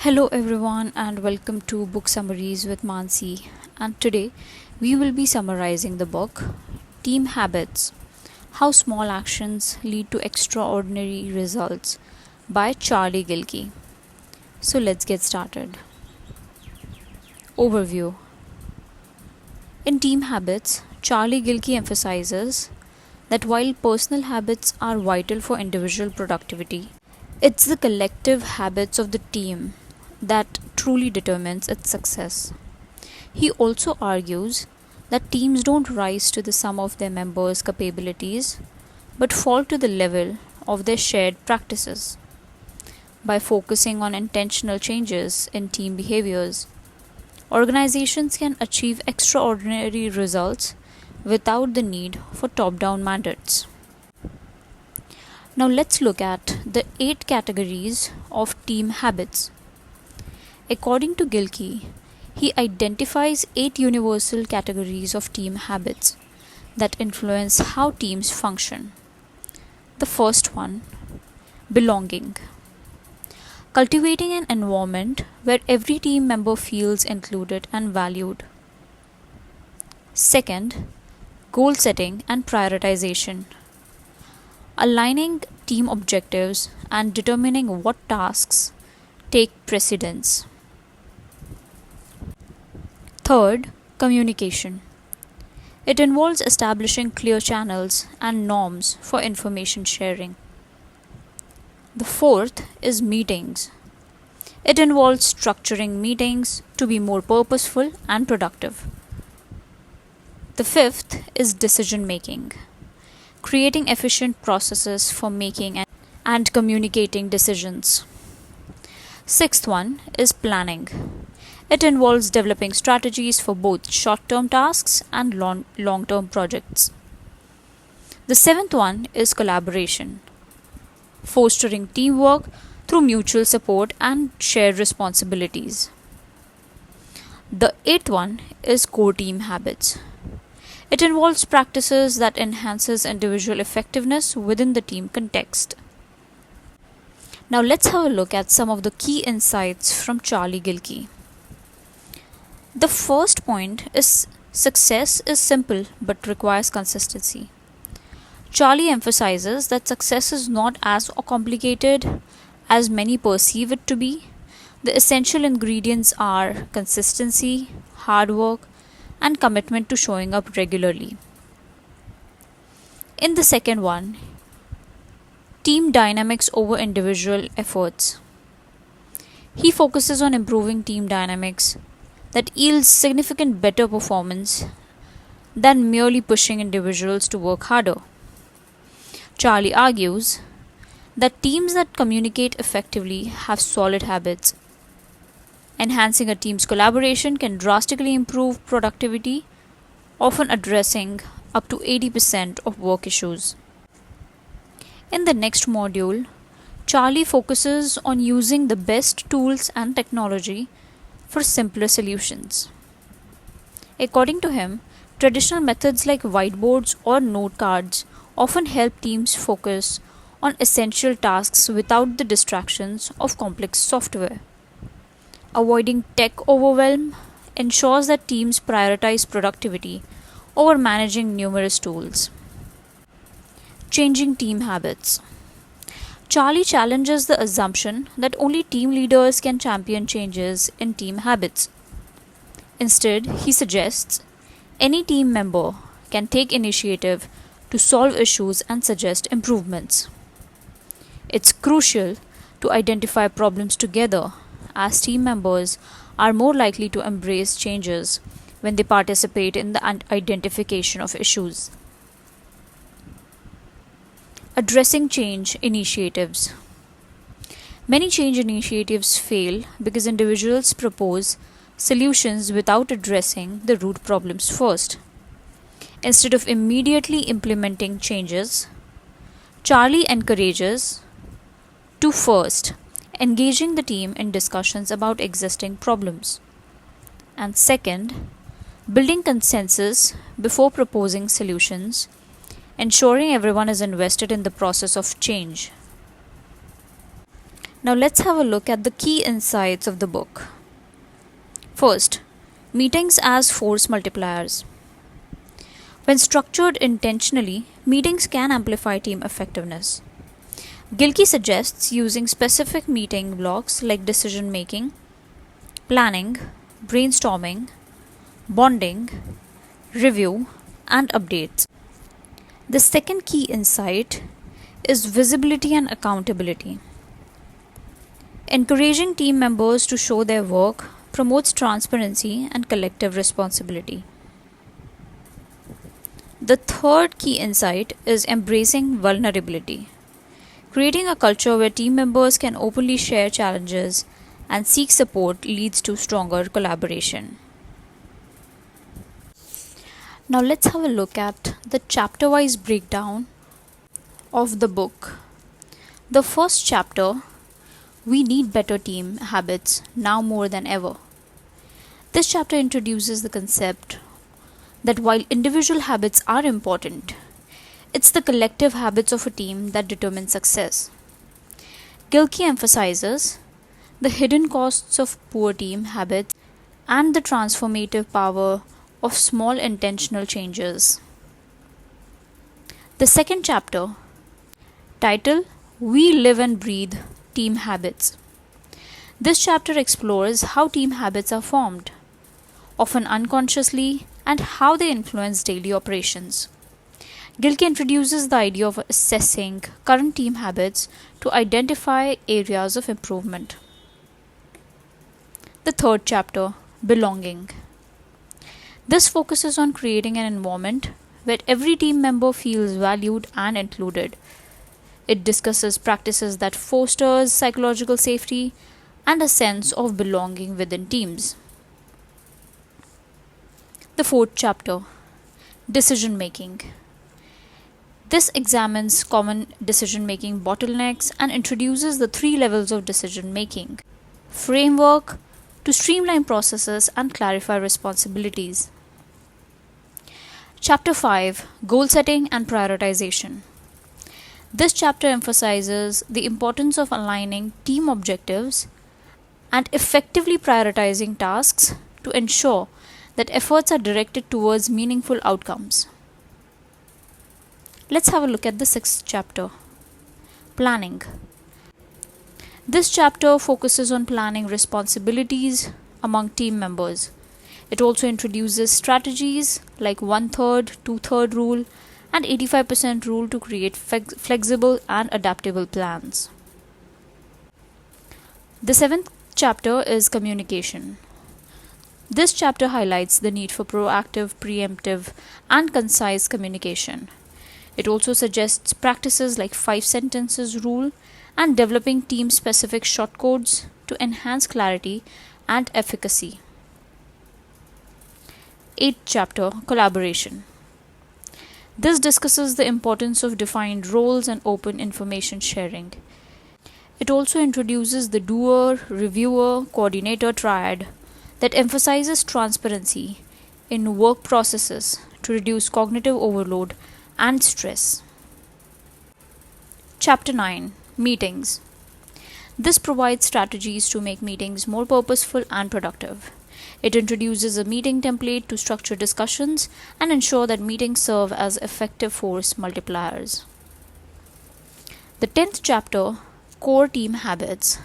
Hello, everyone, and welcome to Book Summaries with Mansi. And today we will be summarizing the book Team Habits: How Small Actions Lead to Extraordinary Results by Charlie Gilkey. So let's get started. Overview. In Team Habits, Charlie Gilkey emphasizes that while personal habits are vital for individual productivity, it's the collective habits of the team that truly determines its success. He also argues that teams don't rise to the sum of their members' capabilities but fall to the level of their shared practices. By focusing on intentional changes in team behaviors, organizations can achieve extraordinary results without the need for top down mandates. Now, let's look at the 8 categories of team habits. According to Gilkey, he identifies 8 universal categories of team habits that influence how teams function. The first one: belonging. Cultivating an environment where every team member feels included and valued. Second, goal setting and prioritization. Aligning team objectives and determining what tasks take precedence. Third, communication. It involves establishing clear channels and norms for information sharing. The fourth is meetings. It involves structuring meetings to be more purposeful and productive. The fifth is decision making, creating efficient processes for making and communicating decisions. Sixth one is planning. It involves developing strategies for both short-term tasks and long-term projects. The seventh one is collaboration, fostering teamwork through mutual support and shared responsibilities. The eighth one is core team habits. It involves practices that enhances individual effectiveness within the team context. Now let's have a look at some of the key insights from Charlie Gilkey. The first point is success is simple but requires consistency. Charlie emphasizes that success is not as complicated as many perceive it to be. The essential ingredients are consistency, hard work, and commitment to showing up regularly. In the second one, team dynamics over individual efforts. He focuses on improving team dynamics that yields significant better performance than merely pushing individuals to work harder. Charlie argues that teams that communicate effectively have solid habits. Enhancing a team's collaboration can drastically improve productivity, often addressing up to 80% of work issues. In the next module, Charlie focuses on using the best tools and technology for simpler solutions. According to him, traditional methods like whiteboards or note cards often help teams focus on essential tasks without the distractions of complex software. Avoiding tech overwhelm ensures that teams prioritize productivity over managing numerous tools. Changing team habits. Charlie challenges the assumption that only team leaders can champion changes in team habits. Instead, he suggests any team member can take initiative to solve issues and suggest improvements. It's crucial to identify problems together, as team members are more likely to embrace changes when they participate in the identification of issues. Addressing change initiatives. Many change initiatives fail because individuals propose solutions without addressing the root problems first. Instead of immediately implementing changes, Charlie encourages to first engaging the team in discussions about existing problems, and second, building consensus before proposing solutions, ensuring everyone is invested in the process of change. Now let's have a look at the key insights of the book. First, meetings as force multipliers. When structured intentionally, meetings can amplify team effectiveness. Gilkey suggests using specific meeting blocks like decision making, planning, brainstorming, bonding, review, and updates. The second key insight is visibility and accountability. Encouraging team members to show their work promotes transparency and collective responsibility. The third key insight is embracing vulnerability. Creating a culture where team members can openly share challenges and seek support leads to stronger collaboration. Now let's have a look at the chapter-wise breakdown of the book. The first chapter, We Need Better Team Habits Now More Than Ever. This chapter introduces the concept that while individual habits are important, it's the collective habits of a team that determine success. Gilkey emphasizes the hidden costs of poor team habits and the transformative power of small intentional changes. The second chapter, titled We Live and Breathe Team Habits. This chapter explores how team habits are formed, often unconsciously, and how they influence daily operations. Gilkey introduces the idea of assessing current team habits to identify areas of improvement. The third chapter, Belonging. This focuses on creating an environment where every team member feels valued and included. It discusses practices that fosters psychological safety and a sense of belonging within teams. The fourth chapter, Decision Making. This examines common decision-making bottlenecks and introduces the 3 levels of decision-making framework to streamline processes and clarify responsibilities. Chapter 5, Goal Setting and Prioritization. This chapter emphasizes the importance of aligning team objectives and effectively prioritizing tasks to ensure that efforts are directed towards meaningful outcomes. Let's have a look at the 6th chapter, Planning. This chapter focuses on planning responsibilities among team members. It also introduces strategies like 1/3, 2/3 rule, and 85% rule to create flexible and adaptable plans. The 7th chapter is Communication. This chapter highlights the need for proactive, preemptive, and concise communication. It also suggests practices like 5 sentences rule and developing team-specific shortcodes to enhance clarity and efficacy. 8th chapter, Collaboration. This discusses the importance of defined roles and open information sharing. It also introduces the doer, reviewer, coordinator triad that emphasizes transparency in work processes to reduce cognitive overload and stress. Chapter 9, Meetings. This provides strategies to make meetings more purposeful and productive. It introduces a meeting template to structure discussions and ensure that meetings serve as effective force multipliers. The 10th chapter, Core Team Habits.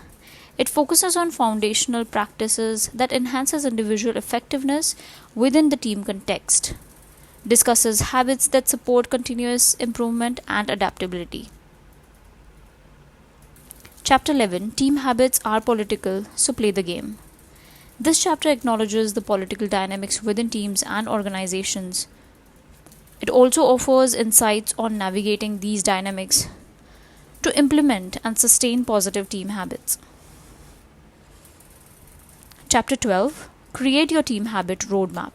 It focuses on foundational practices that enhances individual effectiveness within the team context. Discusses habits that support continuous improvement and adaptability. Chapter 11, Team Habits Are Political, So Play the Game. This chapter acknowledges the political dynamics within teams and organizations. It also offers insights on navigating these dynamics to implement and sustain positive team habits. Chapter 12, Create Your Team Habit Roadmap.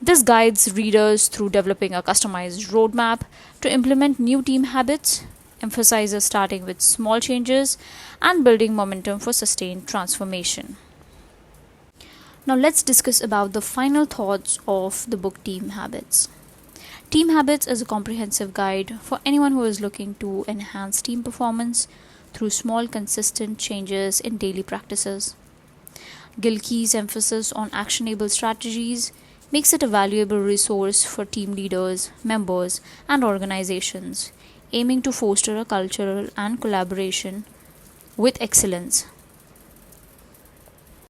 This guides readers through developing a customized roadmap to implement new team habits, emphasizes starting with small changes and building momentum for sustained transformation. Now let's discuss about the final thoughts of the book Team Habits. Team Habits is a comprehensive guide for anyone who is looking to enhance team performance through small, consistent changes in daily practices. Gilkey's emphasis on actionable strategies makes it a valuable resource for team leaders, members, and organizations, aiming to foster a cultural and collaboration with excellence.